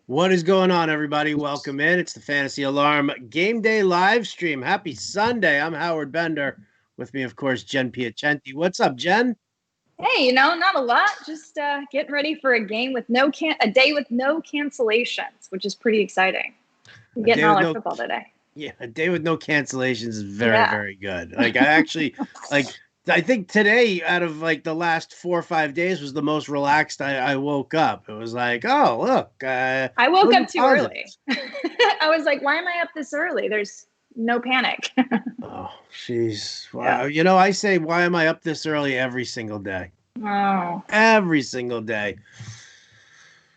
What is going on, everybody? Welcome in. It's the Fantasy Alarm Game Day live stream. Happy Sunday. I'm Howard Bender. With me, of course, Jen Piacenti. What's up, Jen? Hey, not a lot. Just getting ready for a game with a day with no cancellations, which is pretty exciting. We're A getting day all with our no football today. Yeah, a day with no cancellations is very, Yeah. very good. I think today out of like the last 4 or 5 days was the most relaxed I woke up. It was like, oh, look, I woke proof up too early. positives. I was like, why am I up this early? There's no panic. Oh, jeez. Yeah. Wow. I say, why am I up this early every single day? Oh. Every single day.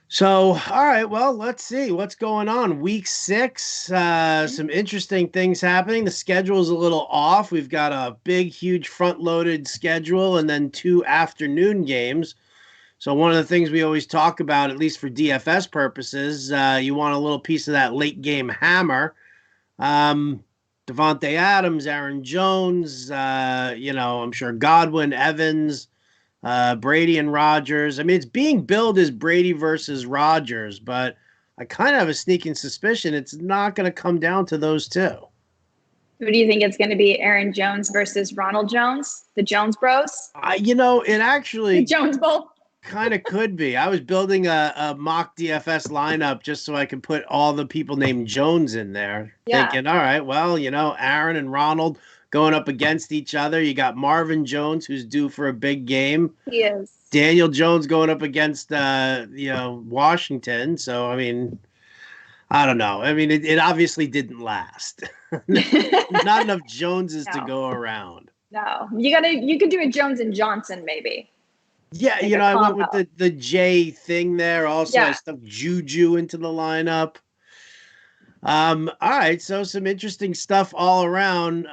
So, all right, well, let's see what's going on. Week 6, some interesting things happening. The schedule is a little off. We've got a big, huge front-loaded schedule and then 2 afternoon games. So one of the things we always talk about, at least for DFS purposes, you want a little piece of that late game hammer. Devonta Adams, Aaron Jones, I'm sure Godwin, Evans, Brady and Rodgers. I mean, it's being billed as Brady versus Rodgers, but I kind of have a sneaking suspicion it's not going to come down to those two. Who do you think it's going to be? Aaron Jones versus Ronald Jones? The Jones Bros? It actually The Jones Bowl? kind of could be. I was building a mock DFS lineup just so I could put all the people named Jones in there, thinking, all right, well, Aaron and Ronald going up against each other. You got Marvin Jones, who's due for a big game. He is. Daniel Jones going up against, Washington. So, I mean, I don't know. I mean, it obviously didn't last. Not enough Joneses to go around. No, you could do a Jones and Johnson maybe. Yeah, I went with the J thing there. Also, I stuck Juju into the lineup. All right, so some interesting stuff all around.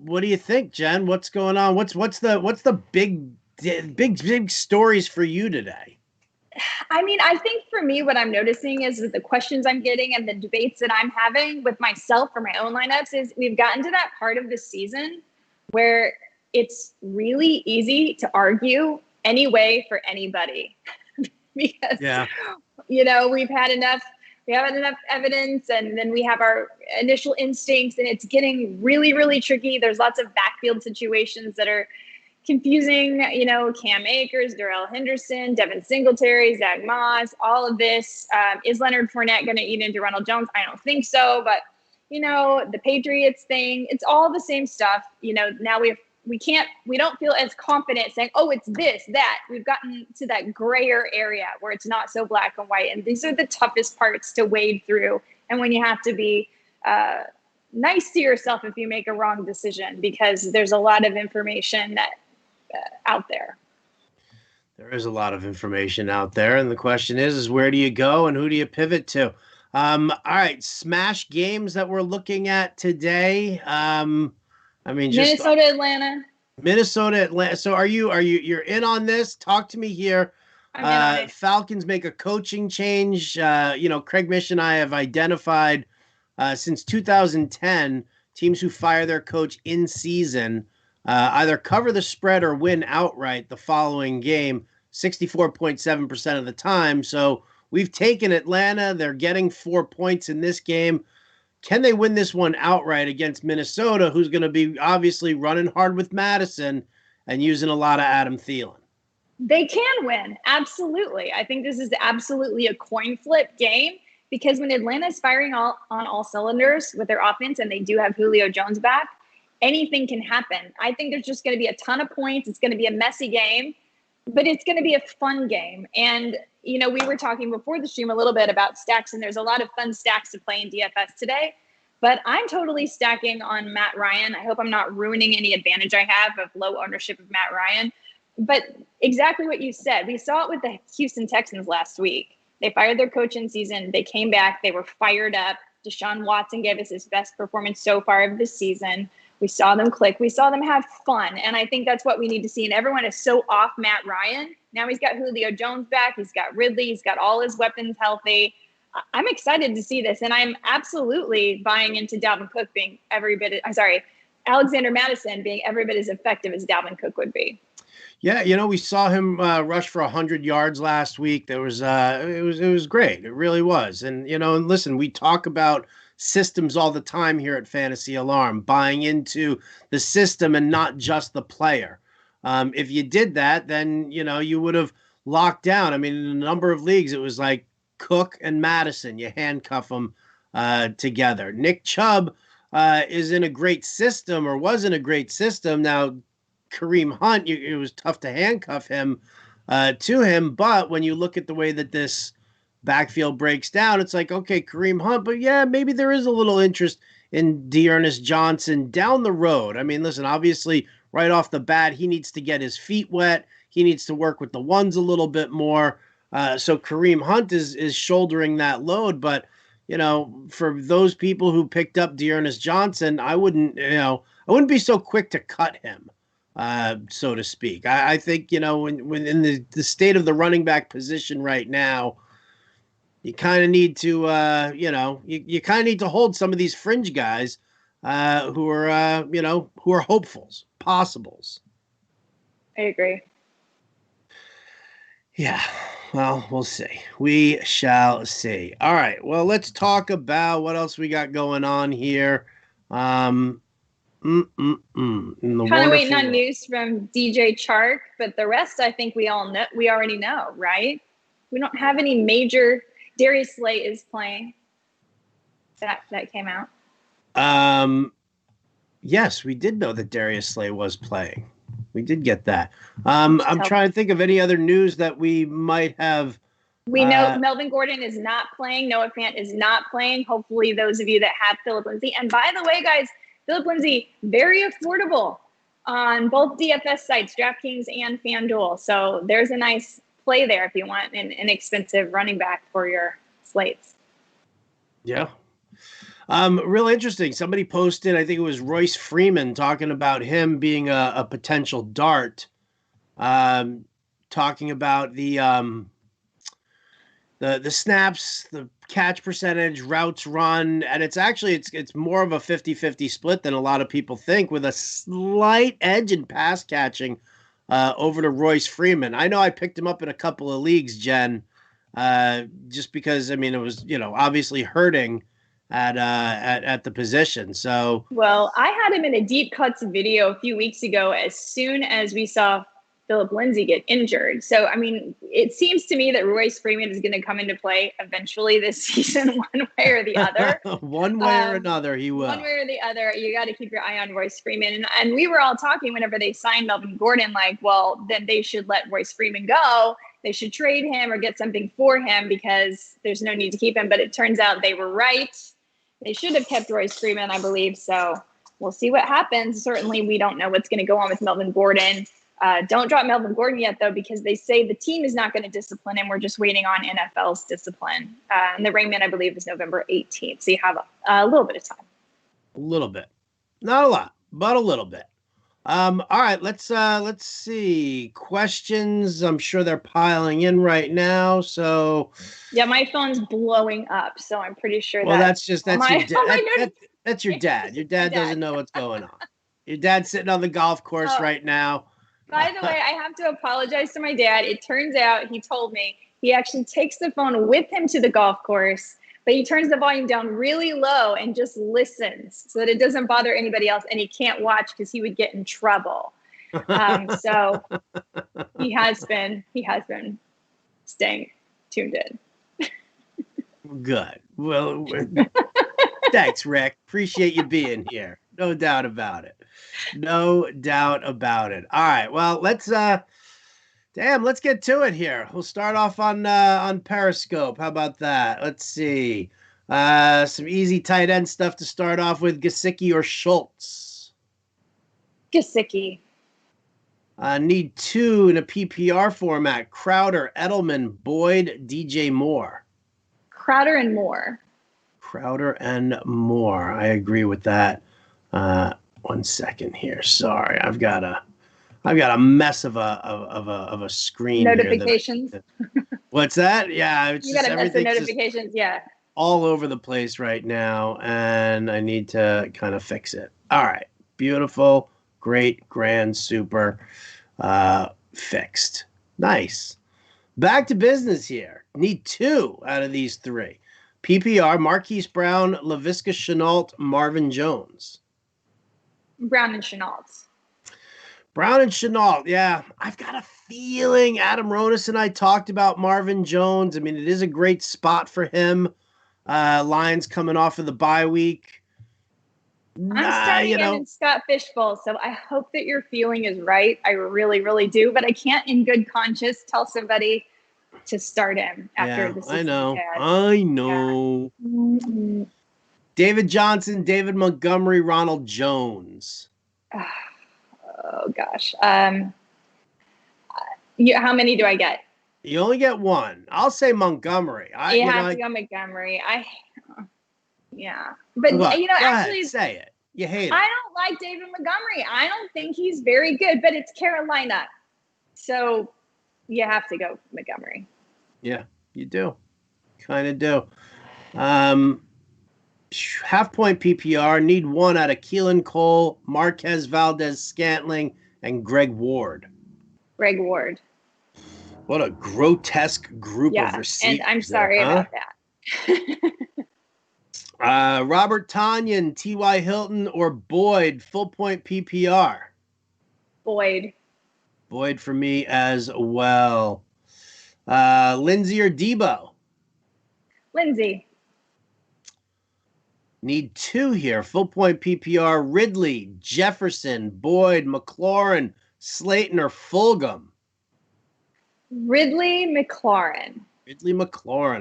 What do you think, Jen? What's going on? What's the big stories for you today? I mean, I think for me, what I'm noticing is that the questions I'm getting and the debates that I'm having with myself for my own lineups is we've gotten to that part of the season where it's really easy to argue any way for anybody because, we've had enough evidence and then we have our initial instincts and it's getting really, really tricky. There's lots of backfield situations that are confusing, Cam Akers, Darrell Henderson, Devin Singletary, Zach Moss, all of this. Is Leonard Fournette going to eat into Ronald Jones? I don't think so, but the Patriots thing, it's all the same stuff. Now we don't feel as confident saying, oh, it's this, that. We've gotten to that grayer area where it's not so black and white. And these are the toughest parts to wade through. And when you have to be nice to yourself if you make a wrong decision, because there's a lot of information that out there. There is a lot of information out there. And the question is where do you go and who do you pivot to? All right, smash games that we're looking at today. Minnesota, Atlanta. So you're in on this? Talk to me here. Falcons make a coaching change. Craig Mish and I have identified since 2010 teams who fire their coach in season either cover the spread or win outright the following game 64.7% of the time. So we've taken Atlanta. They're getting 4 points in this game. Can they win this one outright against Minnesota, who's going to be obviously running hard with Madison and using a lot of Adam Thielen? They can win. Absolutely. I think this is absolutely a coin flip game because when Atlanta is firing on all cylinders with their offense and they do have Julio Jones back, anything can happen. I think there's just going to be a ton of points. It's going to be a messy game, but it's going to be a fun game. And, we were talking before the stream a little bit about stacks, and there's a lot of fun stacks to play in DFS today. But I'm totally stacking on Matt Ryan. I hope I'm not ruining any advantage I have of low ownership of Matt Ryan. But exactly what you said. We saw it with the Houston Texans last week. They fired their coach in season. They came back. They were fired up. Deshaun Watson gave us his best performance so far of this season. We saw them click. We saw them have fun. And I think that's what we need to see. And everyone is so off Matt Ryan. Now he's got Julio Jones back. He's got Ridley. He's got all his weapons healthy. I'm excited to see this. And I'm absolutely buying into Dalvin Cook being Alexander Madison being every bit as effective as Dalvin Cook would be. Yeah, we saw him rush for 100 yards last week. There was it was great. It really was. And listen, we talk about systems all the time here at Fantasy Alarm, buying into the system and not just the player. If you did that, then you would have locked down. I mean, in a number of leagues, it was like Cook and Madison. You handcuff them together. Nick Chubb is in a great system, or was in a great system. Now, Kareem Hunt, it was tough to handcuff him to him. But when you look at the way that this backfield breaks down, it's like, okay, Kareem Hunt, but yeah, maybe there is a little interest in Dearness Johnson down the road. I mean, listen, obviously, right off the bat, he needs to get his feet wet. He needs to work with the ones a little bit more. So Kareem Hunt is shouldering that load. But, for those people who picked up Dearness Johnson, I wouldn't be so quick to cut him. So to speak. I think, when in the state of the running back position right now, you kind of need to, you kind of need to hold some of these fringe guys who are hopefuls, possibles. I agree. Yeah, well, we'll see. We shall see. All right, well, let's talk about what else we got going on here. Kind of waiting on news from DJ Chark, but the rest I think we already know, right? We don't have any major. Darius Slay is playing. That came out. Yes, we did know that Darius Slay was playing. We did get that. I'm trying to think of any other news that we might have. We know Melvin Gordon is not playing. Noah Fant is not playing. Hopefully those of you that have Phillip Lindsay. And by the way, guys, Phillip Lindsay, very affordable on both DFS sites, DraftKings and FanDuel. So there's a nice play there if you want an inexpensive running back for your slates. Yeah. Real interesting. Somebody posted, I think it was Royce Freeman, talking about him being a potential dart, talking about the snaps, the catch percentage, routes run, and it's more of a 50-50 split than a lot of people think, with a slight edge in pass catching over to Royce Freeman. I know I picked him up in a couple of leagues, Jen, just because, I mean, it was, obviously hurting at the position. So, well, I had him in a deep cuts video a few weeks ago as soon as we saw Phillip Lindsay get injured. So, I mean, it seems to me that Royce Freeman is going to come into play eventually this season, one way or the other. One way or another, he will. One way or the other, you got to keep your eye on Royce Freeman. And we were all talking whenever they signed Melvin Gordon, like, well, then they should let Royce Freeman go. They should trade him or get something for him because there's no need to keep him. But it turns out they were right. They should have kept Royce Freeman, I believe. So we'll see what happens. Certainly, we don't know what's going to go on with Melvin Gordon. Don't drop Melvin Gordon yet, though, because they say the team is not going to discipline him. We're just waiting on NFL's discipline. And the arraignment, I believe, is November 18th. So you have a little bit of time. A little bit. Not a lot, but a little bit. All right, let's see. Questions. I'm sure they're piling in right now. So yeah, my phone's blowing up, so I'm pretty sure that's your dad. That's your dad. Your dad doesn't know what's going on. Your dad's sitting on the golf course right now. By the way, I have to apologize to my dad. It turns out he told me he actually takes the phone with him to the golf course, but he turns the volume down really low and just listens so that it doesn't bother anybody else, and he can't watch because he would get in trouble. So he has been staying tuned in. Good. Well, thanks, Rick. Appreciate you being here. No doubt about it. No doubt about it. All right. Well, let's get to it here. We'll start off on Periscope. How about that? Let's see. Some easy tight end stuff to start off with. Gesicki or Schultz? Gesicki. Need two in a PPR format. Crowder, Edelman, Boyd, DJ Moore. Crowder and Moore. Crowder and Moore. I agree with that. 1 second here. Sorry, I've got a mess of a screen. Notifications. Here what's that? Yeah, it's you got a mess of notifications. Yeah. All over the place right now, and I need to kind of fix it. All right, beautiful, great, grand, super. fixed. Nice. Back to business here. Need 2 out of these 3. PPR, Marquise Brown, Laviska Shenault, Marvin Jones. Brown and Shenault. Brown and Shenault, yeah. I've got a feeling Adam Ronis and I talked about Marvin Jones. I mean, it is a great spot for him. Lions coming off of the bye week. I'm starting in Scott Fishbowl, so I hope that your feeling is right. I really, really do, but I can't in good conscience tell somebody to start him after the season. I know. Yeah. David Johnson, David Montgomery, Ronald Jones. Oh gosh. How many do I get? You only get 1. I'll say Montgomery. You have to go Montgomery. Yeah. But, actually, say it. You hate it. I don't like David Montgomery. I don't think he's very good, but it's Carolina. So you have to go Montgomery. Yeah, you do. Kind of do. Half point PPR. Need 1 out of Keelan Cole, Marquez Valdez-Scantling, and Greg Ward. Greg Ward. What a grotesque group of receivers. And I'm sorry about that. Robert Tonyan, T.Y. Hilton, or Boyd, full point PPR. Boyd. Boyd for me as well. Lindsay or Debo? Lindsay. Need 2 here. Full point PPR. Ridley, Jefferson, Boyd, McLaurin, Slayton, or Fulgham? Ridley McLaurin.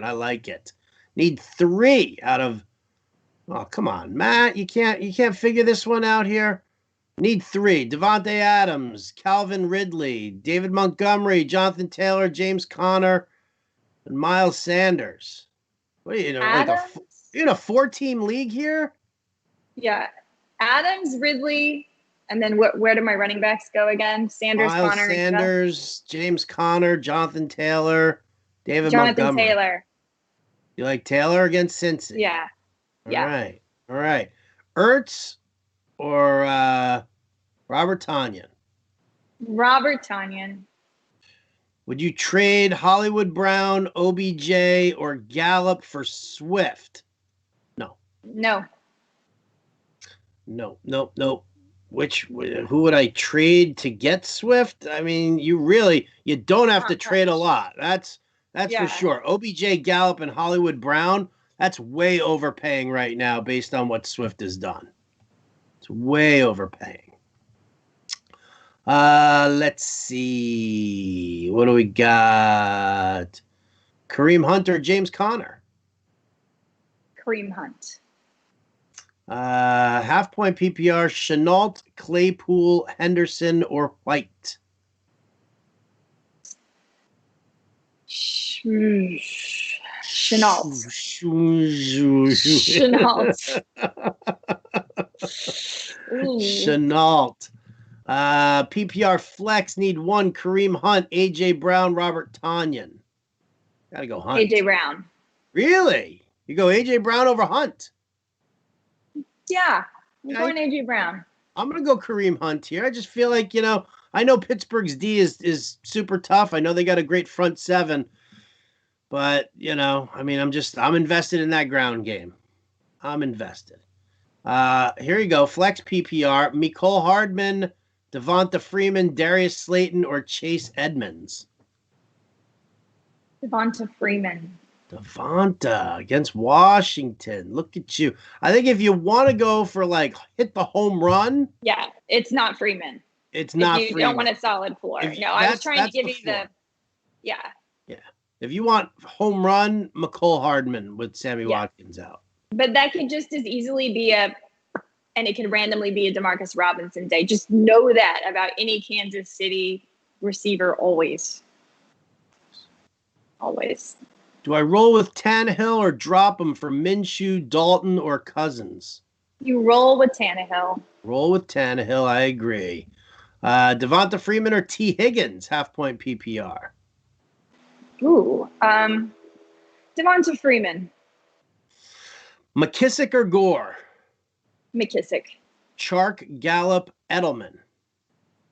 I like it. Need 3 out of. Oh, come on, Matt. You can't figure this one out here. Need 3. Devonta Adams, Calvin Ridley, David Montgomery, Jonathan Taylor, James Conner, and Miles Sanders. What are you in a 4-team league here? Yeah. Adams, Ridley, and then where do my running backs go again? Sanders, Miles Conner, Sanders, James Conner, Jonathan Taylor, David Montgomery. Jonathan Taylor. You like Taylor against Cincy? Yeah. All right. Ertz or Robert Tonyan? Robert Tonyan. Would you trade Hollywood Brown, OBJ, or Gallup for Swift? No. Who would I trade to get Swift? I mean, you don't have to trade a lot. That's for sure. OBJ, Gallup, and Hollywood Brown, that's way overpaying right now based on what Swift has done. It's way overpaying. Let's see. What do we got? Kareem Hunt or James Conner? Kareem Hunt. Half point PPR, Shenault, Claypool, Henderson, or White? Shenault. Shenault. PPR flex, need 1, Kareem Hunt, AJ Brown, Robert Tonyan. Gotta go Hunt. AJ Brown. Really? You go AJ Brown over Hunt? Yeah, I'm going AJ Brown. I'm gonna go Kareem Hunt here. I just feel like, I know Pittsburgh's D is super tough. I know they got a great front 7, but I'm invested in that ground game. I'm invested. Here you go. Flex PPR. Nicole Hardman, Devonta Freeman, Darius Slayton, or Chase Edmonds? Devonta Freeman. Devonta against Washington. Look at you. I think if you want to go for hit the home run. Yeah, it's not Freeman. It's not Freeman. You don't want a solid floor. I was trying to give you the. Yeah. Yeah. If you want home run, Nicole Hardman with Sammy Watkins out. But that could just as easily be and it could randomly be a Demarcus Robinson day. Just know that about any Kansas City receiver always. Always. Do I roll with Tannehill or drop him for Minshew, Dalton, or Cousins? You roll with Tannehill. Roll with Tannehill, I agree. Devonta Freeman or T. Higgins, half point PPR? Ooh. Devonta Freeman. McKissick or Gore? McKissick. Chark, Gallup, Edelman?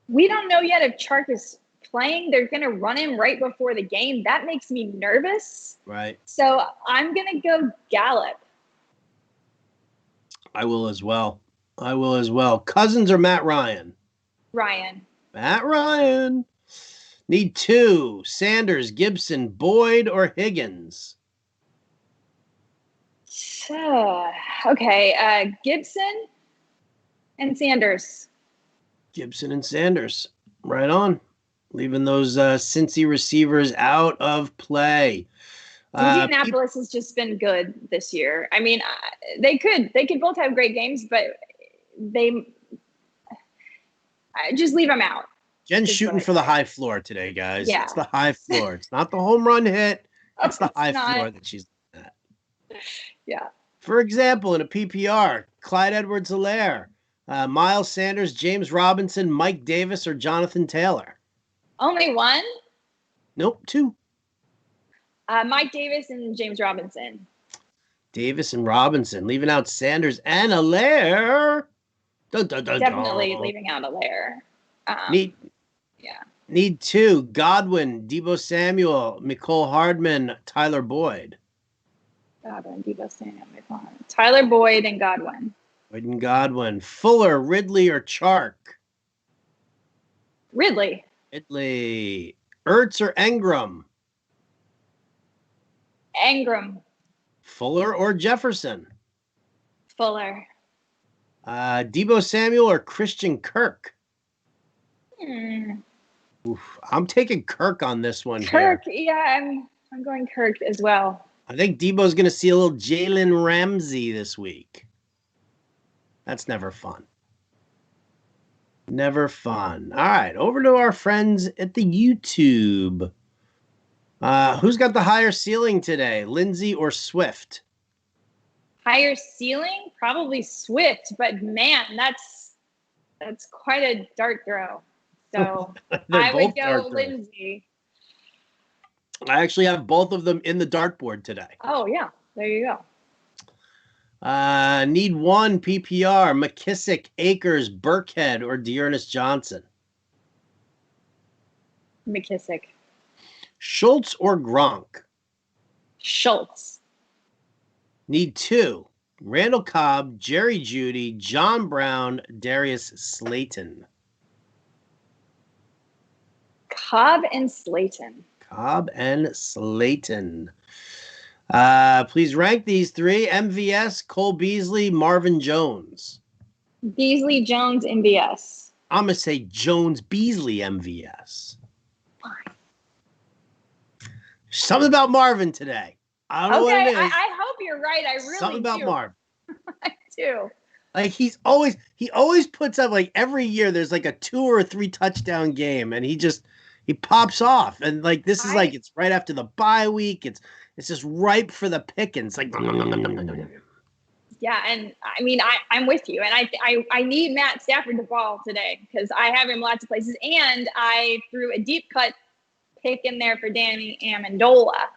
We don't know yet if Chark is playing. They're going to run him right before the game. That makes me nervous. Right. So I'm going to go Gallup. I will as well. Cousins or Matt Ryan? Ryan. Matt Ryan. Need 2. Sanders, Gibson, Boyd, or Higgins? Okay. Gibson and Sanders. Gibson and Sanders. Right on. Leaving those Cincy receivers out of play. Indianapolis has just been good this year. I mean, they could both have great games, but just leave them out. Jen's shooting for the high floor today, guys. Yeah. It's the high floor. It's not the home run hit. It's the high floor that she's at. Yeah. For example, in a PPR, Clyde Edwards-Helaire, Miles Sanders, James Robinson, Mike Davis, or Jonathan Taylor? Only one? Nope, 2. Mike Davis and James Robinson. Davis and Robinson, leaving out Sanders and Helaire. Definitely leaving out Helaire. Need 2. Godwin, Deebo Samuel, Nicole Hardman, Tyler Boyd. Godwin, Deebo Samuel, Tyler Boyd and Godwin. Boyd and Godwin. Fuller, Ridley, or Chark? Ridley. Ertz or Engram? Engram. Fuller or Jefferson? Fuller. Deebo Samuel or Christian Kirk? Oof, I'm taking Kirk on this one. Kirk, yeah, I'm going Kirk as well. I think Debo's going to see a little Jalen Ramsey this week. That's never fun. Never fun. All right, over to our friends at the YouTube. Who's got the higher ceiling today, Lindsay or Swift? Higher ceiling? Probably Swift, but man, that's quite a dart throw. So I would go Lindsay. I actually have both of them in the dartboard today. Oh, yeah. There you go. Need 1 PPR, McKissick, Akers, Burkhead, or Dearness Johnson? McKissick. Schultz or Gronk? Schultz. Need 2, Randall Cobb, Jerry Jeudy, John Brown, Darius Slayton. Cobb and Slayton. Please rank these 3. MVS, Cole Beasley, Marvin Jones. Beasley, Jones, MVS. I'm going to say Jones, Beasley, MVS. Fine. Something about Marvin today. I don't know what it is. I hope you're right. I really Something about Marvin. I do. Like he always puts up, like, every year there's like a 2 or 3 touchdown game, and he pops off, and like this is like it's right after the bye week. It's just ripe for the pickings. Like, yeah, and I mean I'm with you, and I need Matt Stafford to ball today because I have him lots of places, and I threw a deep cut pick in there for Danny Amendola.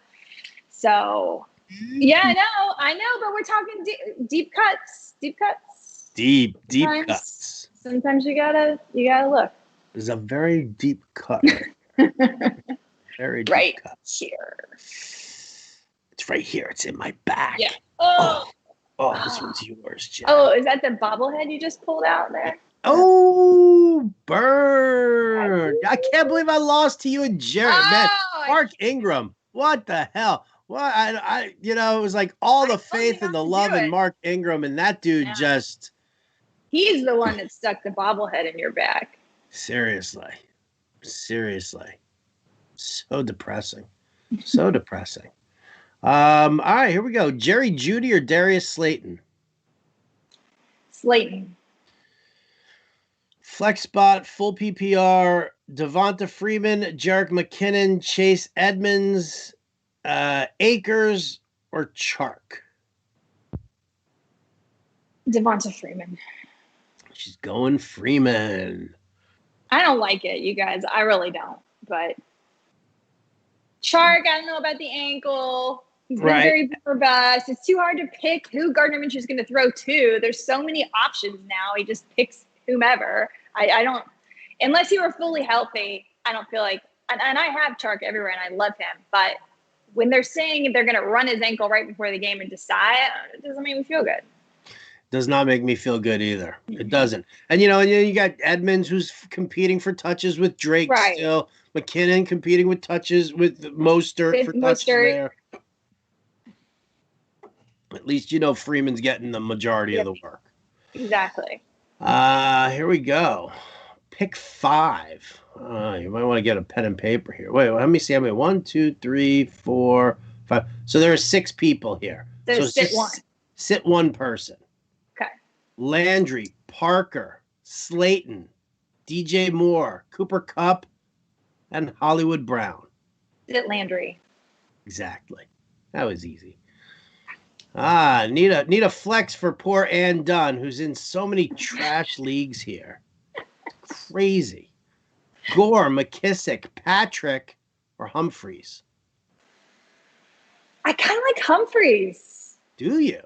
So yeah, I know, but we're talking deep cuts. Deep cuts. Sometimes you gotta look. There's a very deep cut. Very deep right cut. Here. It's right here. It's in my back. Yeah. Oh, this one's yours, Jen. Oh, is that the bobblehead you just pulled out there? Oh, burn. I can't believe I lost to you and Jared. Man, Mark Ingram. What the hell? Well, I it was like all the faith and the love in Mark Ingram, and that dude just. He's the one that stuck the bobblehead in your back. Seriously. So depressing. All right, here we go. Jerry Jeudy or Darius Slayton? Slayton. Flex spot, full PPR, Devonta Freeman, Jerick McKinnon, Chase Edmonds, Akers, or Chark? Devonta Freeman. She's going Freeman. I don't like it, you guys. I really don't. But Chark, I don't know about the ankle. He's been very robust. It's too hard to pick who Gardner Minshew is going to throw to. There's so many options now. He just picks whomever. I don't. unless you were fully healthy, I don't feel like, and I have Chark everywhere and I love him, but when they're saying they're going to run his ankle right before the game and decide, it doesn't make me feel good. Does not make me feel good either. It doesn't. And, and then you got Edmonds, who's competing for touches with Drake still. McKinnon competing with touches with Mostert for touches there. At least Freeman's getting the majority of the work. Exactly. Here we go. Pick 5. You might want to get a pen and paper here. Wait, let me see how many. 1, 2, 3, 4, 5. So there are 6 people here. So sit one. Sit one person. Okay. Landry, Parker, Slayton, DJ Moore, Cooper Kupp, and Hollywood Brown. Sit Landry. Exactly. That was easy. Need a flex for poor Ann Dunn, who's in so many trash leagues here. Crazy. Gore, McKissick, Patrick, or Humphreys? I kind of like Humphreys. Do you?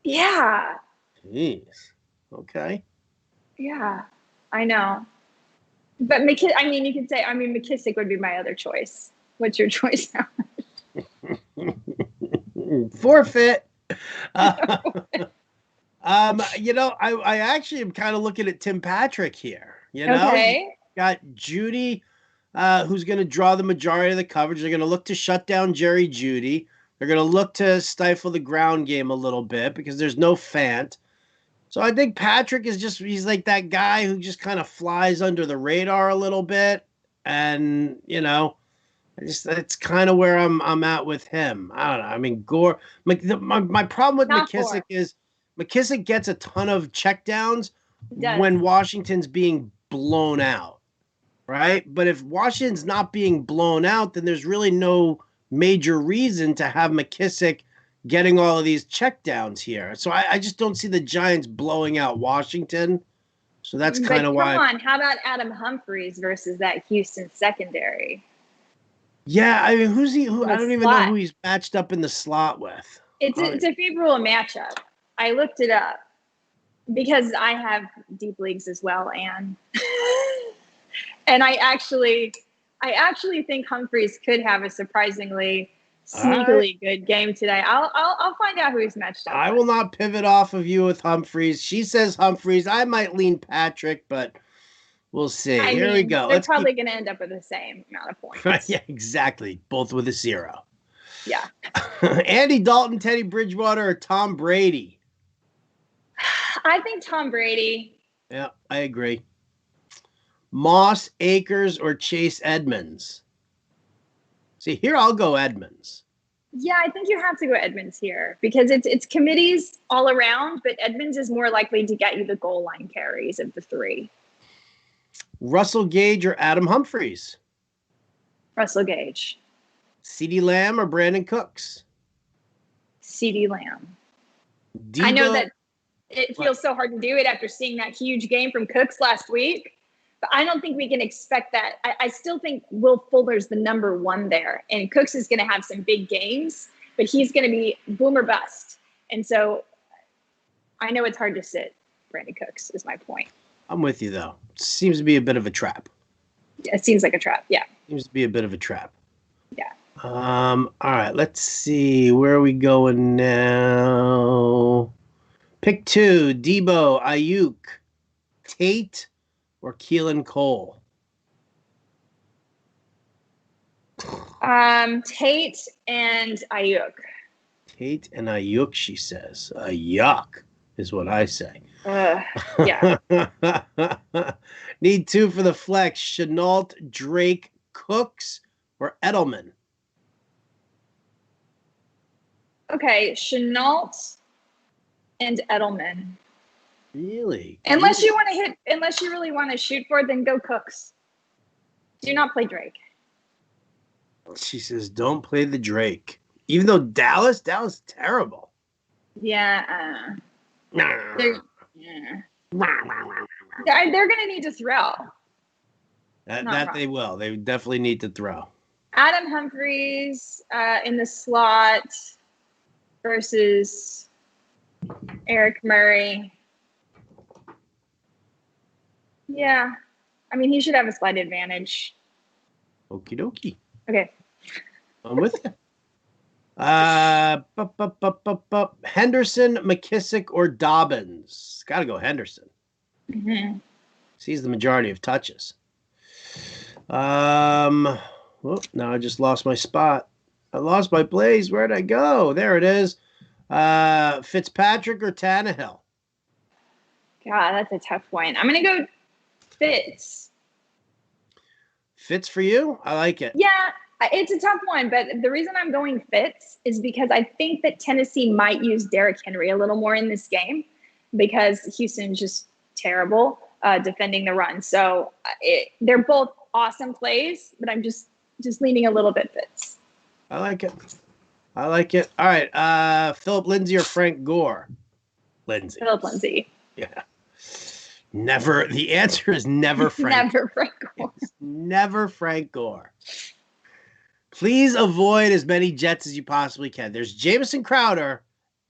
Yeah. Jeez. Okay. Yeah, I know. But you could say, McKissick would be my other choice. What's your choice now? Forfeit. I actually am kind of looking at Tim Patrick here. Okay. Got Judy, who's going to draw the majority of the coverage. They're going to look to shut down Jerry Judy. They're going to look to stifle the ground game a little bit because there's no Fant. So I think Patrick he's like that guy who just kind of flies under the radar a little bit. And, that's kind of where I'm at with him. I don't know. Gore. My problem with McKissick is McKissick gets a ton of checkdowns when Washington's being blown out, right? But if Washington's not being blown out, then there's really no major reason to have McKissick getting all of these checkdowns here. So I just don't see the Giants blowing out Washington. So that's kind of why. Come on, how about Adam Humphreys versus that Houston secondary? Yeah, who's he? I don't even know who he's matched up in the slot with. It's a favorable matchup. I looked it up because I have deep leagues as well, and I actually think Humphreys could have a surprisingly sneakily good game today. I'll find out who he's matched up. I will not pivot off of you with Humphreys. She says Humphreys. I might lean Patrick, but we'll see. Here we go. They're probably going to end up with the same amount of points. Yeah, exactly. Both with a 0. Yeah. Andy Dalton, Teddy Bridgewater, or Tom Brady? I think Tom Brady. Yeah, I agree. Moss, Akers, or Chase Edmonds? See, here I'll go Edmonds. Yeah, I think you have to go Edmonds here because it's committees all around, but Edmonds is more likely to get you the goal line carries of the 3. Russell Gage or Adam Humphreys? Russell Gage. CeeDee Lamb or Brandon Cooks? CeeDee Lamb. Debo, I know that it feels so hard to do it after seeing that huge game from Cooks last week, but I don't think we can expect that. I still think Will Fuller's the number 1 there, and Cooks is going to have some big games, but he's going to be boom or bust. And so I know it's hard to sit Brandon Cooks is my point. I'm with you, though. Seems to be a bit of a trap. Yeah, it seems like a trap, yeah. Seems to be a bit of a trap. Yeah. All right, let's see. Where are we going now? Pick 2, Debo, Ayuk, Tate, or Keelan Cole? Tate and Ayuk. Tate and Ayuk, she says. Yuck is what I say. Yeah. Need 2 for the flex. Chenault, Drake, Cooks, or Edelman? Okay, Chenault and Edelman. Really? Unless you really want to shoot for it, then go Cooks. Do not play Drake. She says, don't play the Drake. Even though Dallas terrible. Yeah. They're going to need to throw. That they will. They definitely need to throw. Adam Humphreys in the slot versus Eric Murray. Yeah, I mean, he should have a slight advantage. Okie dokie. Okay. I'm with you. Henderson, McKissick, or Dobbins? Got to go Henderson. Mm-hmm. Sees the majority of touches. Now I just lost my spot. I lost my place. Where'd I go? There it is. Fitzpatrick or Tannehill? God, that's a tough one. I'm going to go Fitz. Fitz for you? I like it. Yeah, it's a tough one, but the reason I'm going Fitz is because I think that Tennessee might use Derrick Henry a little more in this game because Houston's just terrible defending the run. So they're both awesome plays, but I'm just leaning a little bit Fitz. I like it. All right. Philip Lindsay or Frank Gore? Lindsay. Philip Lindsay. Yeah. Never. The answer is never Frank. Never Frank Gore. It's never Frank Gore. Please avoid as many Jets as you possibly can. There's Jamison Crowder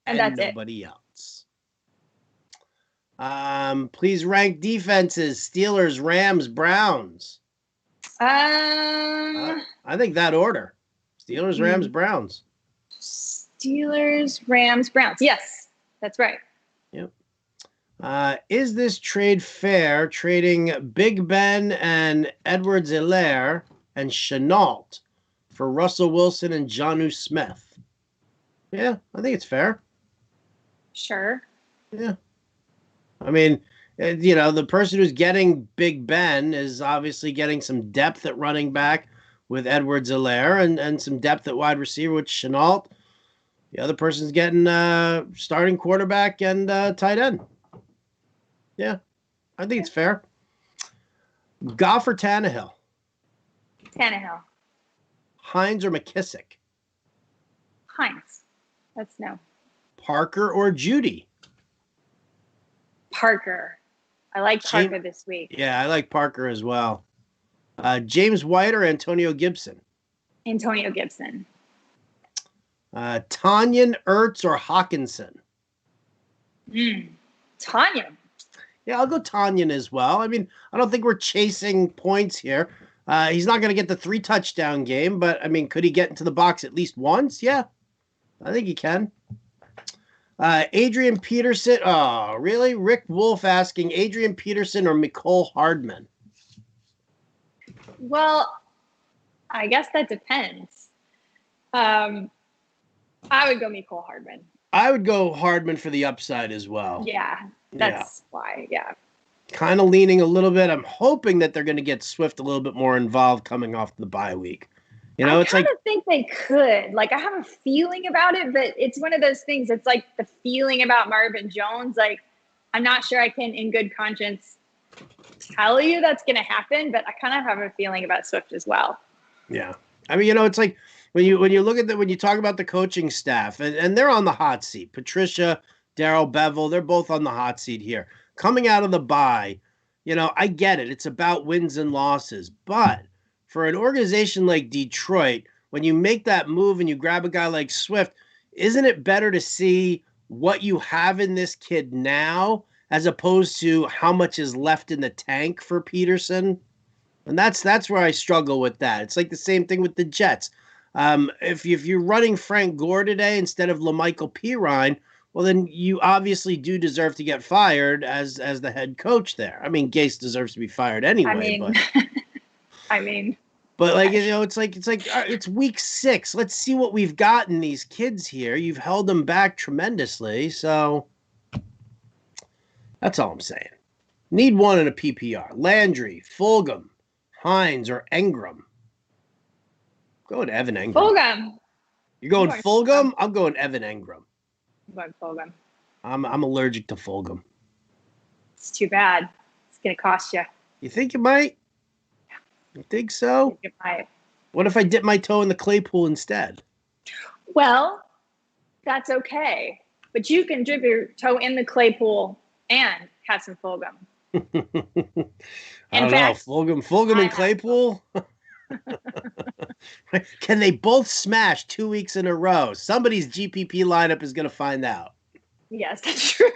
and that's nobody else. Please rank defenses: Steelers, Rams, Browns. I think that order: Steelers, Rams, Browns. Steelers, Rams, Browns. Yes, that's right. Yep. Is this trade fair? Trading Big Ben and Edwards-Helaire and Chenault for Russell Wilson and Jonnu Smith. Yeah, I think it's fair. Sure. Yeah. I mean, the person who's getting Big Ben is obviously getting some depth at running back with Edwards-Helaire and some depth at wide receiver with Chenault. The other person's getting starting quarterback and tight end. Yeah, I think it's fair. Goff or Tannehill? Tannehill. Hines or McKissick? Hines. That's no. Parker or Judy? Parker. I like Parker this week. Yeah, I like Parker as well. James White or Antonio Gibson? Antonio Gibson. Tanyan, Ertz, or Hawkinson? Tanyan. Yeah, I'll go Tanyan as well. I mean, I don't think we're chasing points here. He's not going to get the 3 touchdown game, but I mean, could he get into the box at least once? Yeah, I think he can. Adrian Peterson. Oh, really? Rick Wolf asking Adrian Peterson or Nicole Hardman? Well, I guess that depends. I would go Nicole Hardman. I would go Hardman for the upside as well. Yeah, that's why. Yeah. Kind of leaning a little bit. I'm hoping that they're going to get Swift a little bit more involved coming off the bye week. I kind of think they could. Like, I have a feeling about it, but it's one of those things. It's like the feeling about Marvin Jones. Like, I'm not sure I can, in good conscience, tell you that's going to happen, but I kind of have a feeling about Swift as well. Yeah. I mean, it's like when you look at when you talk about the coaching staff, and they're on the hot seat. Patricia, Darrell Bevel, they're both on the hot seat here. Coming out of the bye, I get it. It's about wins and losses. But for an organization like Detroit, when you make that move and you grab a guy like Swift, isn't it better to see what you have in this kid now as opposed to how much is left in the tank for Peterson? And that's where I struggle with that. It's like the same thing with the Jets. If you're running Frank Gore today instead of LaMichael Pirine, well, then you obviously do deserve to get fired as the head coach there. I mean, Gase deserves to be fired anyway. But like, it's week 6. Let's see what we've got in these kids here. You've held them back tremendously, so that's all I'm saying. Need one in a PPR. Landry, Fulgham, Hines, or Engram. Go to Evan Engram. Fulgham. You're going Fulgham? I'm going Evan Engram. I'm going Fulgham. I'm allergic to Fulgham. It's too bad. It's going to cost you. You think it might? You think so? I think it might. What if I dip my toe in the Claypool instead? Well, that's okay. But you can dip your toe in the Claypool and have some Fulgham. I don't know. Fulgham and Claypool? Can they both smash 2 weeks in a row? Somebody's GPP lineup is going to find out. Yes, that's true.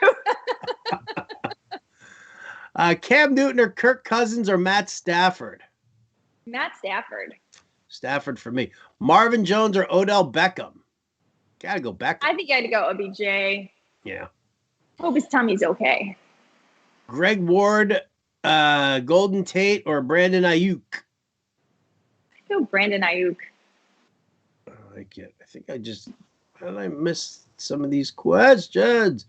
Cam Newton or Kirk Cousins or Matt Stafford? Matt Stafford. Stafford for me. Marvin Jones or Odell Beckham? Gotta go Beckham. I think I had to go OBJ. Yeah. Hope his tummy's okay. Greg Ward, Golden Tate, or Brandon Ayuk? I go Brandon Ayuk. I like it. I think I missed some of these questions.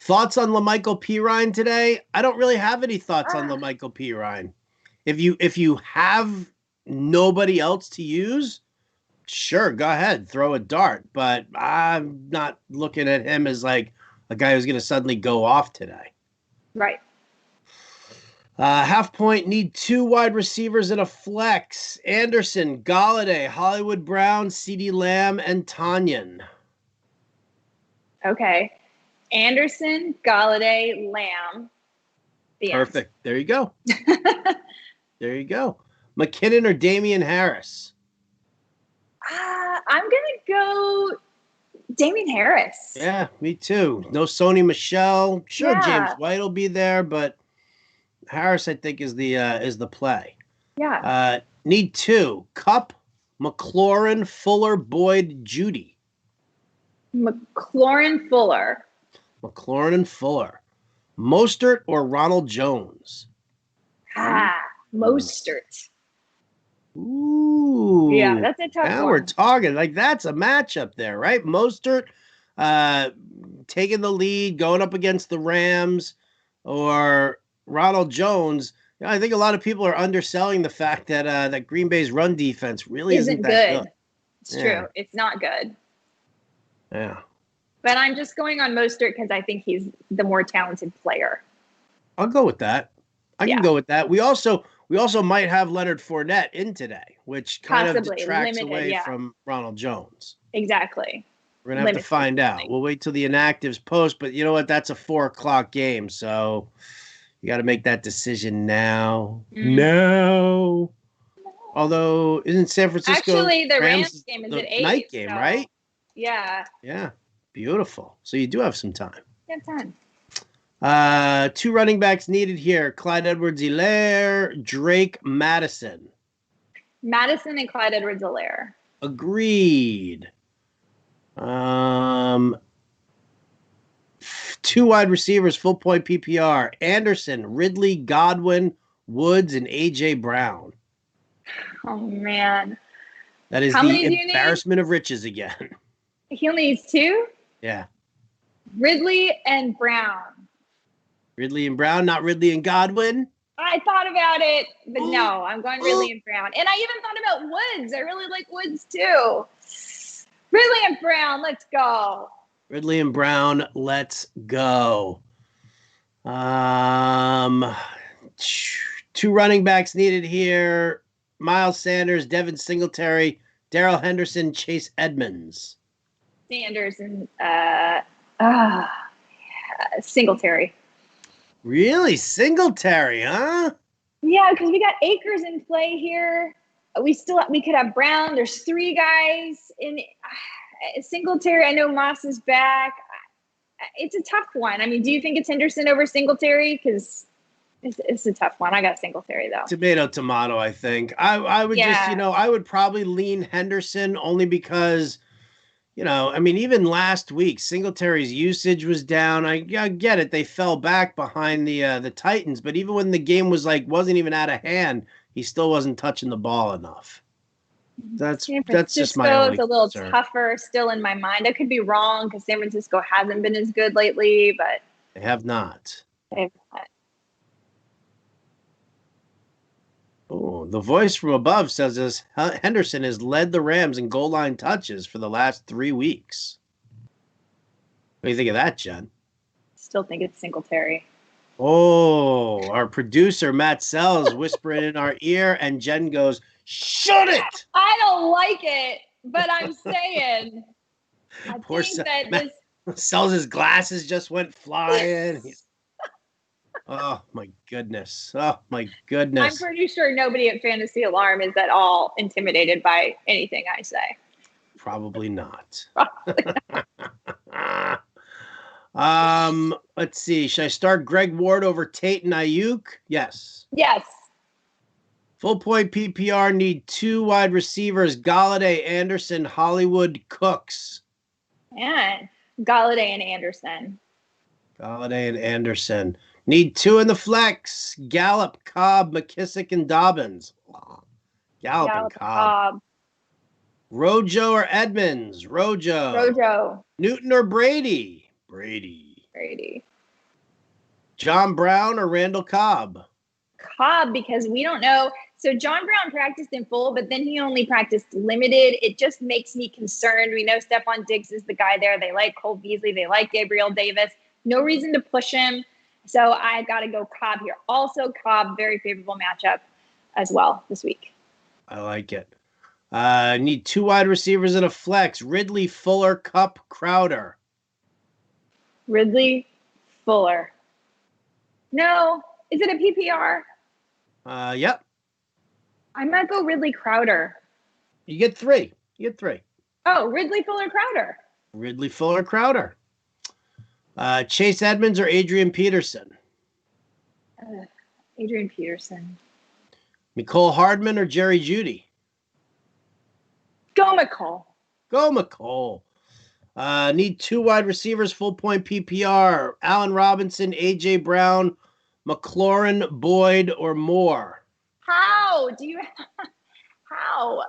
Thoughts on LaMichael Pirine today? I don't really have any thoughts on LaMichael Pirine. If you have nobody else to use, sure, go ahead, throw a dart. But I'm not looking at him as like a guy who's going to suddenly go off today. Right. Half point, need 2 wide receivers and a flex. Anderson, Golladay, Hollywood Brown, CeeDee Lamb, and Tanyan. Okay. Anderson, Golladay, Lamb. Perfect. There you go. There you go. McKinnon or Damian Harris? I'm going to go Damian Harris. Yeah, me too. No Sony Michel. Sure, yeah. James White will be there, but Harris, I think, is the play. Yeah. Need 2. Kupp, McLaurin, Fuller, Boyd, Judy. McLaurin, Fuller. McLaurin and Fuller. Mostert or Ronald Jones? Mostert. Ooh. Yeah, that's a tough one. Now we're talking. Like, that's a matchup there, right? Mostert taking the lead, going up against the Rams, or Ronald Jones. You know, I think a lot of people are underselling the fact that that Green Bay's run defense really isn't that good. It's true. It's not good. Yeah. But I'm just going on Mostert because I think he's the more talented player. I'll go with that. I can go with that. We also might have Leonard Fournette in today, which kind of detracts away from Ronald Jones. Exactly. We're going to have to find out. We'll wait till the inactives post, but you know what? That's a 4:00 game, so you got to make that decision now. No. Although, isn't San Francisco actually the Rams game is at 8? Night game, right? Yeah. Yeah. Beautiful. So you do have some time. You have time. 2 running backs needed here. Clyde Edwards-Helaire, Drake Madison. Madison and Clyde Edwards-Helaire. Agreed. 2 wide receivers, full point PPR. Anderson, Ridley, Godwin, Woods, and A.J. Brown. Oh, man. That is the embarrassment of riches again. He only needs 2? Yeah. Ridley and Brown. Ridley and Brown, not Ridley and Godwin. I thought about it, but no, I'm going Ridley and Brown. And I even thought about Woods. I really like Woods too. Ridley and Brown, let's go. Ridley and Brown, let's go. 2 running backs needed here. Miles Sanders, Devin Singletary, Darrell Henderson, Chase Edmonds. Sanders and Singletary. Really? Singletary, huh? Yeah, because we got Akers in play here. We could have Brown. There's 3 guys in Singletary. I know Moss is back. It's a tough one. I mean, do you think it's Henderson over Singletary? Because it's a tough one. I got Singletary though. Tomato, I think. I would just, I would probably lean Henderson only because, I mean, even last week, Singletary's usage was down. I get it. They fell back behind the Titans, but even when the game wasn't even out of hand, he still wasn't touching the ball enough. That's just my only concern. It's a little concern. Tougher still in my mind. I could be wrong because San Francisco hasn't been as good lately, but they have not. Oh, the voice from above says Henderson has led the Rams in goal line touches for the last 3 weeks. What do you think of that, Jen? Still think it's Singletary. Oh, our producer, Matt Sells, whispering in our ear, and Jen goes, "Shut it!" I don't like it, but I'm saying. Poor Sells' glasses just went flying. Oh, my goodness. Oh, my goodness. I'm pretty sure nobody at Fantasy Alarm is at all intimidated by anything I say. Probably not. Probably not. Let's see. Should I start Greg Ward over Tate and Ayuk? Yes. Yes. Full point PPR need 2 wide receivers, Galladay, Anderson, Hollywood, Cooks. And Galladay and Anderson. Galladay and Anderson. Need 2 in the flex, Gallup, Cobb, McKissick, and Dobbins. Gallup and Cobb. Rojo or Edmonds? Rojo. Newton or Brady? Brady. John Brown or Randall Cobb? Cobb, because we don't know. So John Brown practiced in full, but then he only practiced limited. It just makes me concerned. We know Stephon Diggs is the guy there. They like Cole Beasley. They like Gabriel Davis. No reason to push him. So I got to go Cobb here. Also, Cobb, very favorable matchup as well this week. I like it. Need 2 wide receivers and a flex. Ridley, Fuller, Kupp, Crowder. Ridley, Fuller. No. Is it a PPR? Yep. I might go Ridley, Crowder. You get 3. Oh, Ridley, Fuller, Crowder. Ridley, Fuller, Crowder. Chase Edmonds or Adrian Peterson? Adrian Peterson. Nicole Hardman or Jerry Jeudy? Go Nicole. Need 2 wide receivers, full point PPR. Allen Robinson, A.J. Brown, McLaurin, Boyd, or Moore? How?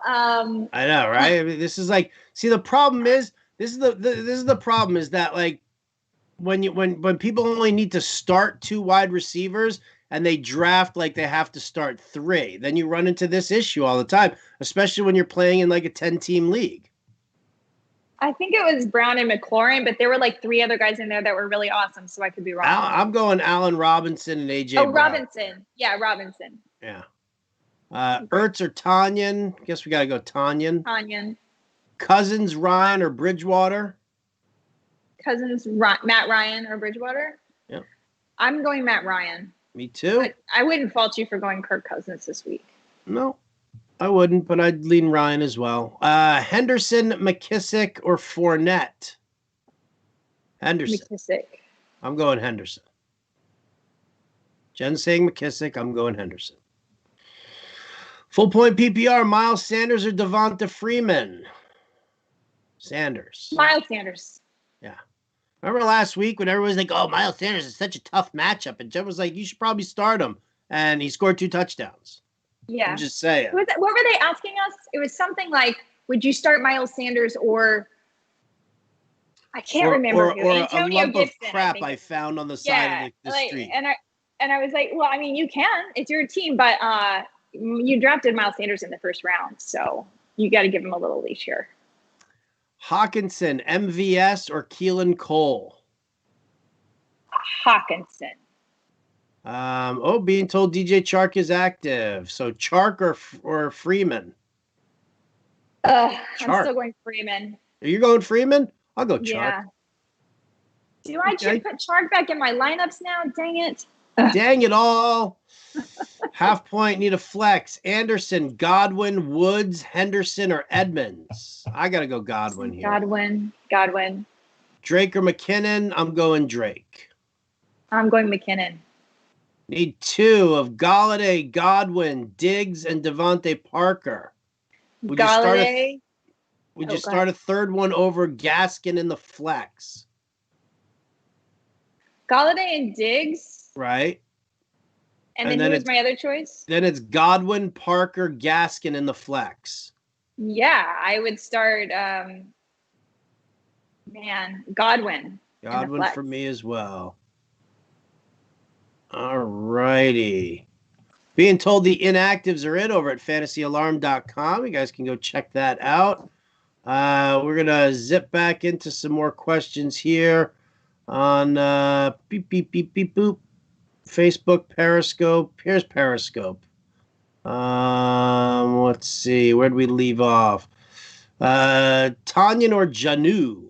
I know, right? I mean, this is like, see, the problem is, this is the problem is that, like, when people only need to start 2 wide receivers and they draft like they have to start 3, then you run into this issue all the time, especially when you're playing in like a 10-team league. I think it was Brown and McLaurin, but there were like 3 other guys in there that were really awesome, so I could be wrong. I'm going Allen Robinson and AJ Brown. Robinson. Yeah, Robinson. Yeah. Ertz or Tanyan? Guess we got to go Tanyan. Cousins, Ryan, or Bridgewater? Matt Ryan or Bridgewater? Yeah. I'm going Matt Ryan. Me too. I wouldn't fault you for going Kirk Cousins this week. No, I wouldn't, but I'd lean Ryan as well. Henderson, McKissick, or Fournette? Henderson. McKissick. I'm going Henderson. Jen's saying McKissick. I'm going Henderson. Full point PPR, Miles Sanders or Devonta Freeman? Sanders. Miles Sanders. Yeah. Remember last week when everyone was like, oh, Miles Sanders is such a tough matchup. And Jen was like, you should probably start him. And he scored 2 touchdowns. Yeah. I'm just saying. What were they asking us? It was something like, would you start Miles Sanders or I can't remember who. Or Antonio a lump Gibson, of crap I found on the side of the street. And I was like, well, I mean, you can. It's your team, but you drafted Miles Sanders in the first round, so you got to give him a little leash here. Hawkinson, MVS, or Keelan Cole? Hawkinson. Being told DJ Chark is active. So Chark or Freeman? I'm still going Freeman. Are you going Freeman? I'll go Chark. Yeah. Do I put Chark back in my lineups now? Dang it. Dang it all. Half point, need a flex. Anderson, Godwin, Woods, Henderson, or Edmonds? I got to go Godwin here. Godwin. Drake or McKinnon? I'm going Drake. I'm going McKinnon. Need 2 of Galladay, Godwin, Diggs, and Devontae Parker. Would Galladay. Would you start a third one over Gaskin in the flex? Galladay and Diggs. Right. And then who's my other choice? Then it's Godwin, Parker, Gaskin in the flex. Yeah, I would start Godwin. Godwin for me as well. All righty. Being told the inactives are in over at fantasyalarm.com. You guys can go check that out. We're going to zip back into some more questions here on beep, beep, beep, beep, boop. Facebook, Periscope. Here's Periscope. Let's see. Where'd we leave off? Tanyan or Janu?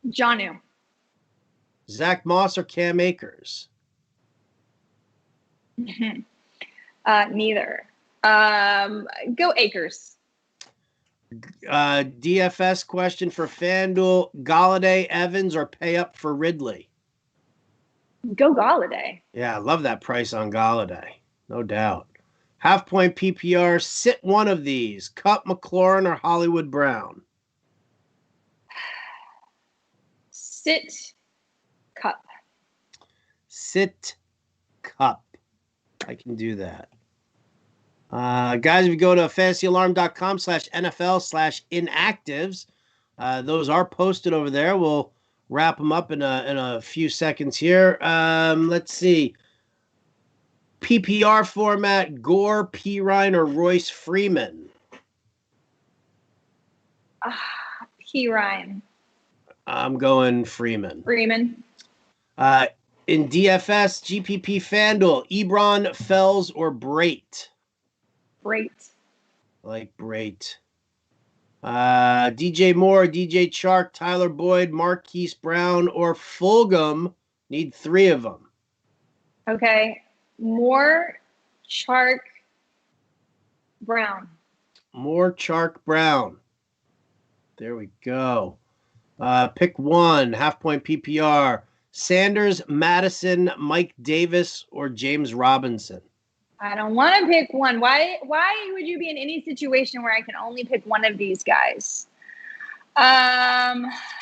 Janu. Zach Moss or Cam Akers? Neither. Go Akers. DFS question for FanDuel: Galladay, Evans, or pay up for Ridley? Go Galladay. Yeah, I love that price on Galladay. No doubt. Half point PPR, sit one of these. Cup, McLaurin, or Hollywood Brown? Sit Cup. Sit Cup. I can do that. Guys, if you go to fantasyalarm.com/NFL/inactives, those are posted over there. We'll wrap them up in a few seconds here. Let's see. PPR format: Gore, P. Ryan, or Royce Freeman? P. Ryan. I'm going Freeman. Freeman. In DFS, GPP FanDuel: Ebron, Fells, or Brait? Brait. I like Brait. DJ Moore, DJ Chark, Tyler Boyd, Marquise Brown, or Fulgham. Need 3 of them. Okay. Moore, Chark, Brown. Moore, Chark, Brown. There we go. Pick one. Half point PPR. Sanders, Madison, Mike Davis, or James Robinson? I don't want to pick one. Why would you be in any situation where I can only pick one of these guys?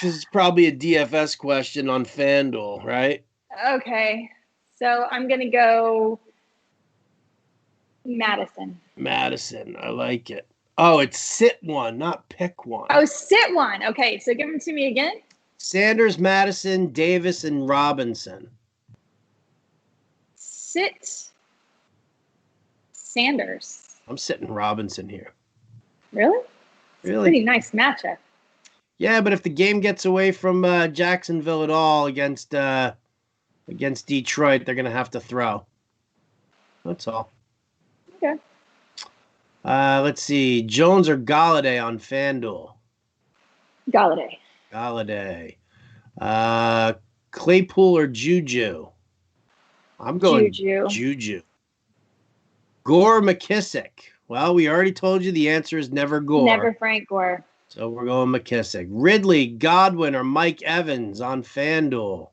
This is probably a DFS question on FanDuel, right? Okay. So I'm going to go Madison. Madison. I like it. Oh, it's sit one, not pick one. Oh, sit one. Okay. So give them to me again. Sanders, Madison, Davis, and Robinson. Sit Sanders. I'm sitting Robinson here. Really? Really? Pretty nice matchup. Yeah, but if the game gets away from Jacksonville at all against Detroit, they're going to have to throw. That's all. Okay. Let's see. Jones or Galladay on FanDuel? Galladay. Galladay. Claypool or Juju? I'm going Juju. Gore, McKissick. Well, we already told you the answer is never Gore. Never Frank Gore. So we're going McKissick. Ridley, Godwin, or Mike Evans on FanDuel?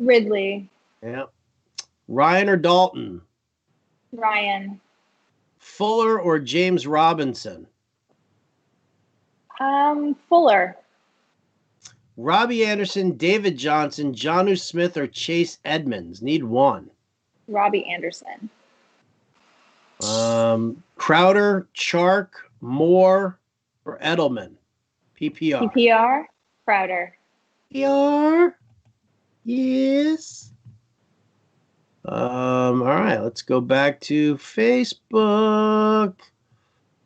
Ridley. Yeah. Ryan or Dalton? Ryan. Fuller or James Robinson? Fuller. Robbie Anderson, David Johnson, Jonnu Smith, or Chase Edmonds? Need one. Robbie Anderson. Crowder, Chark, Moore, or Edelman? PPR. PPR. Crowder. PPR. Yes. All right, let's go back to Facebook.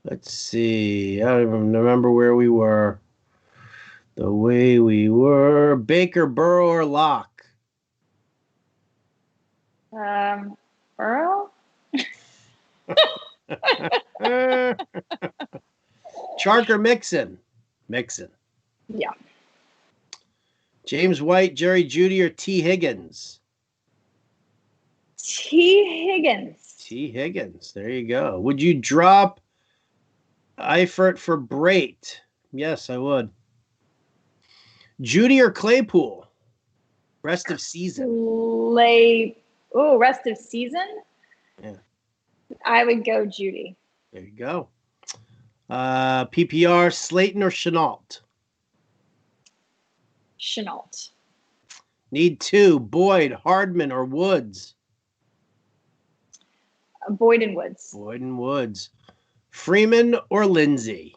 Let's see. I don't even remember where we were. The way we were. Baker, Burrow, or Locke? Burrow? Chark or Mixon? Mixon. Yeah. James White, Jerry Jeudy, or T. Higgins? T. Higgins. T. Higgins. There you go. Would you drop Eifert for Brait? Yes, I would. Jeudy or Claypool? Rest of season. Rest of season? Yeah. I would go Jeudy. There you go. PPR, Slayton or Chenault? Chenault. Need 2. Boyd, Hardman, or Woods? Boyd and Woods. Boyd and Woods. Freeman or Lindsay?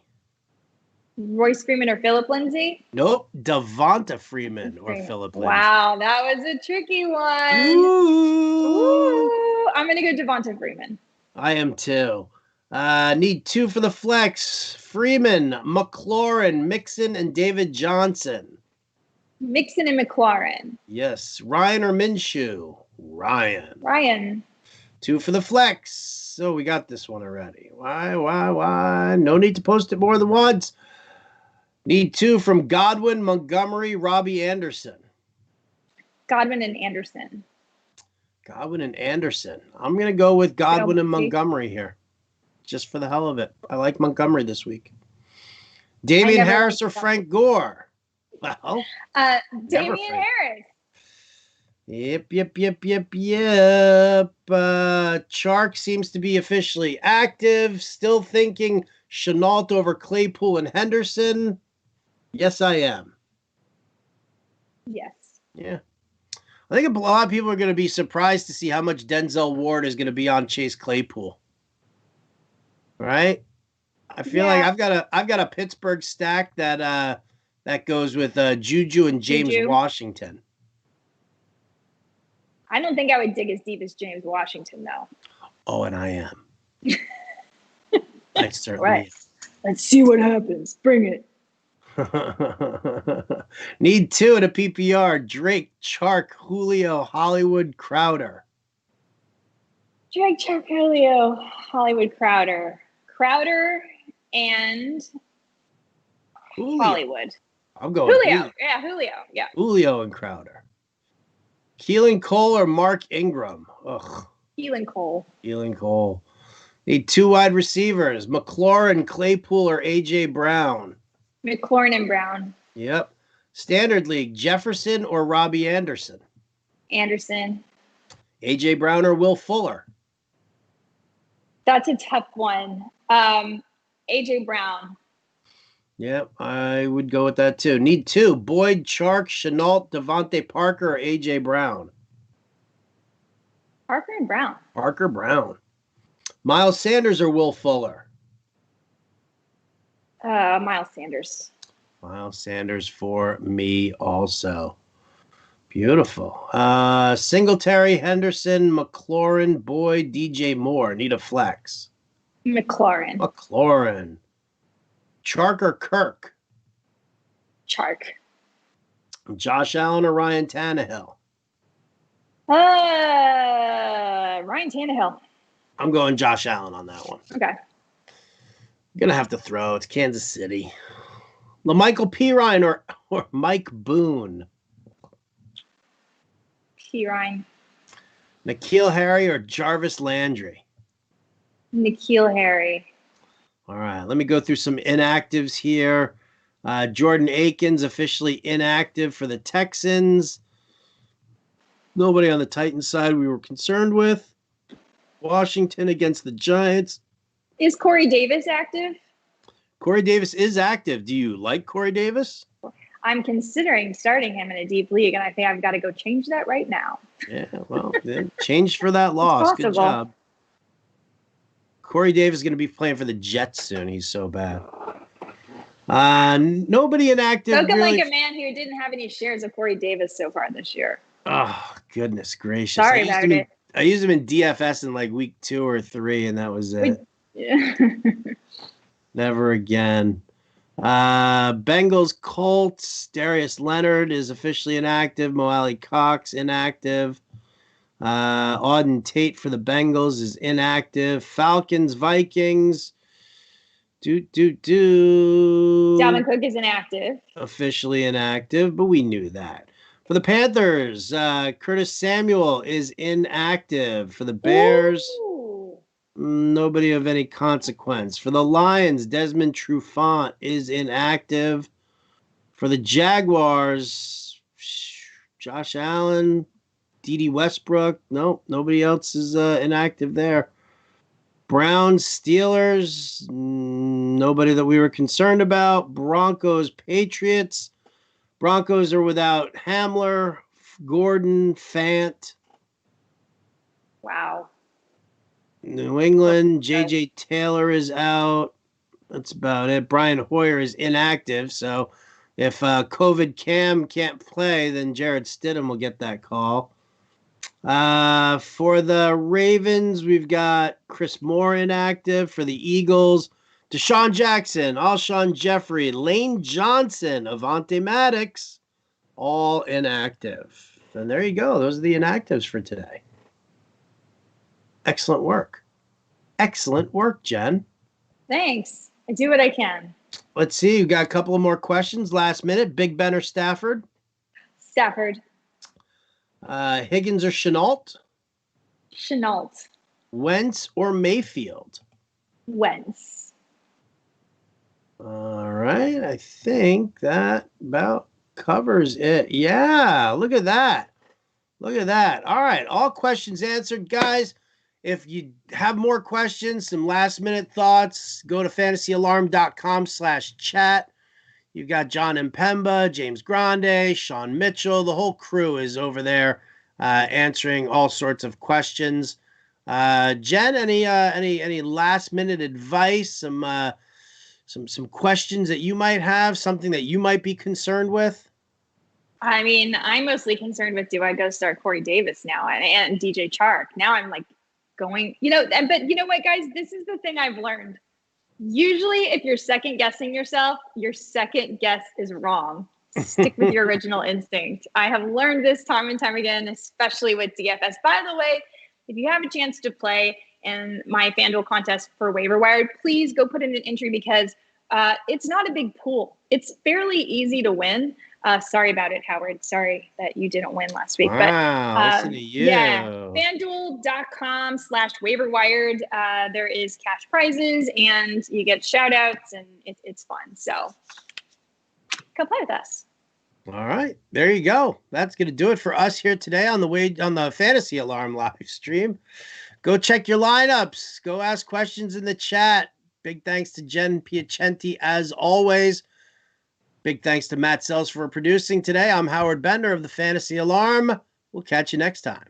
Royce Freeman or Philip Lindsay? Nope. Devonta Freeman or Philip Lindsay. Wow, that was a tricky one. Ooh. I'm going to go Devonta Freeman. I am too. Need 2 for the flex. Freeman, McLaurin, Mixon, and David Johnson. Mixon and McLaurin. Yes. Ryan or Minshew? Ryan. 2 for the flex. So we got this one already. Why? No need to post it more than once. Need 2 from Godwin, Montgomery, Robbie Anderson. Godwin and Anderson. I'm going to go with Godwin and Montgomery here. Just for the hell of it. I like Montgomery this week. Damian Harris or Frank Gore? Well, Damian Harris. Yep. Chark seems to be officially active. Still thinking Chenault over Claypool and Henderson. Yes, I am. Yes. Yeah. I think a lot of people are going to be surprised to see how much Denzel Ward is going to be on Chase Claypool. Right? I feel like I've got a Pittsburgh stack that goes with Juju and James Washington. I don't think I would dig as deep as James Washington, though. Oh, and I am. I certainly am. Let's see what happens. Bring it. Need 2 at a PPR. Drake, Chark, Julio, Hollywood, Crowder. Drake, Chark, Julio, Hollywood, Crowder. Crowder and Julio. Hollywood. I'm going Julio. Yeah, Julio. Yeah. Julio and Crowder. Keelan Cole or Mark Ingram? Ugh. Keelan Cole. Need 2 wide receivers. McLaurin, Claypool, or A.J. Brown? McLaurin and Brown. Yep. Standard League, Jefferson or Robbie Anderson? Anderson. A.J. Brown or Will Fuller? That's a tough one. A.J. Brown. Yep, I would go with that too. Need 2. Boyd, Chark, Chenault, Devonta Parker, or A.J. Brown? Parker and Brown. Parker Brown. Miles Sanders or Will Fuller? Miles Sanders. Miles Sanders for me also. Beautiful. Singletary, Henderson, McLaurin, Boyd, DJ Moore. Need a flex. McLaurin. Chark or Kirk? Chark. Josh Allen or Ryan Tannehill? Ryan Tannehill. I'm going Josh Allen on that one. Okay. I'm going to have to throw. It's Kansas City. LaMichael Pirine or Mike Boone? Pirine. N'Keal Harry or Jarvis Landry? N'Keal Harry. All right, let me go through some inactives here. Jordan Akins officially inactive for the Texans. Nobody on the Titans side we were concerned with. Washington against the Giants. Is Corey Davis active? Corey Davis is active. Do you like Corey Davis? I'm considering starting him in a deep league, and I think I've got to go change that right now. Yeah, well, then change for that loss. Good job. Corey Davis is going to be playing for the Jets soon. He's so bad. Nobody inactive. Spoken really... like a man who didn't have any shares of Corey Davis so far this year. Oh, goodness gracious. Sorry about it. I used him in DFS in like week 2 or 3, and that was it. Yeah. Never again. Bengals, Colts. Darius Leonard is officially inactive. Mo Alley Cox inactive. Auden Tate for the Bengals is inactive. Falcons, Vikings. Dalvin Cook is inactive. Officially inactive, but we knew that. For the Panthers, Curtis Samuel is inactive. For the Bears, nobody of any consequence. For the Lions, Desmond Trufant is inactive. For the Jaguars, Josh Allen, Dede Westbrook. Nope, nobody else is inactive there. Browns, Steelers, nobody that we were concerned about. Broncos, Patriots. Broncos are without Hamler, Gordon, Fant. Wow. New England, J.J. Taylor is out. That's about it. Brian Hoyer is inactive. So if COVID Cam can't play, then Jared Stidham will get that call. For the Ravens, we've got Chris Moore inactive. For the Eagles, Deshaun Jackson, Alshon Jeffrey, Lane Johnson, Avonte Maddox, all inactive. And there you go. Those are the inactives for today. Excellent work. Excellent work, Jen. Thanks. I do what I can. Let's see. We've got a couple of more questions. Last minute. Big Ben or Stafford? Stafford. Higgins or Chenault? Chenault. Wentz or Mayfield? Wentz. All right. right. I think that about covers it. Yeah, look at that. Look at that. All right, all questions answered, guys. If you have more questions, some last minute thoughts, go to fantasyalarm.com/chat. You've got John Mpemba, James Grande, Sean Mitchell. The whole crew is over there answering all sorts of questions. Jen, any last minute advice? Some questions that you might have, something that you might be concerned with? I mean, I'm mostly concerned with, do I go start Corey Davis now and DJ Chark? Now I'm like going, but you know what, guys? This is the thing I've learned. Usually if you're second guessing yourself, your second guess is wrong. Stick with your original instinct. I have learned this time and time again, especially with DFS. By the way, if you have a chance to play in my FanDuel contest for Waiver Wired, please go put in an entry because it's not a big pool. It's fairly easy to win. Sorry about it, Howard. Sorry that you didn't win last week. Wow, listen to you. Yeah, FanDuel.com/waiverwired. There is cash prizes and you get shout outs and it's fun. So come play with us. All right, there you go. That's going to do it for us here today on the Fantasy Alarm live stream. Go check your lineups. Go ask questions in the chat. Big thanks to Jen Piacenti as always. Big thanks to Matt Sells for producing today. I'm Howard Bender of the Fantasy Alarm. We'll catch you next time.